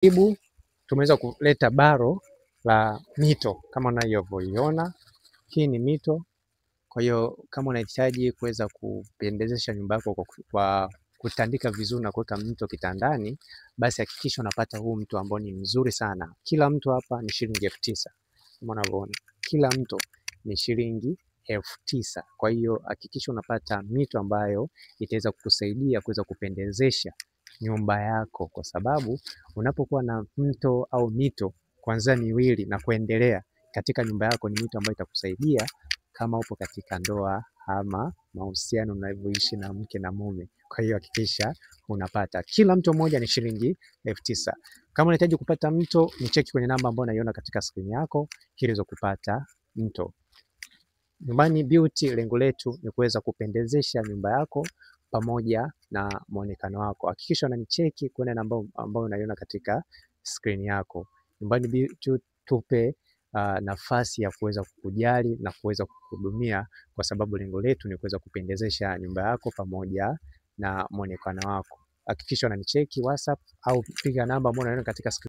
Karibu tumeweza kuleta baro la mito kama unavyoiona. Hii ni mito. Kwa hiyo kama unahitaji kuweza kupendezesha nyumba yako kwa kutandika vizuri na kuweka mto kitandani, basi hakikisha unapata huu mto ambao ni mzuri sana. Kila mto hapa ni shilingi 9,000. Kama unavyoona, kila mto ni shilingi 9,000. Kwa hiyo hakikisha unapata mito ambayo itaweza kukusaidia kuweza kupendezesha nyumba yako, kwa sababu unapokuwa na mto au mito kuanzia miwili na kuendelea katika nyumba yako, ni mito ambayo itakusaidia kama upo katika ndoa ama mahusiano unavyoishi na mke na mume. Kwa hiyo hakikisha unapata. Kila mto mmoja ni shilingi 9,000. Kama unahitaji kupata mto, ni cheki kwenye namba ambayo unaiona katika skrini yako ili uweze kupata mto. Nyumbani Beauty, lengo letu ni kuweza kupendezesha nyumba yako pamoja na muonekano wako. Hakikisha unanicheki kwenye namba ambayo unaiona katika skrini yako. Nyumbani Beauty tupe nafasi ya kuweza kukujali na kuweza kukuhudumia, kwa sababu lengo letu ni kuweza kupendezesha nyumba yako pamoja na muonekano wako. Hakikisha unanicheki WhatsApp au piga namba ambayo unaiona katika skrini.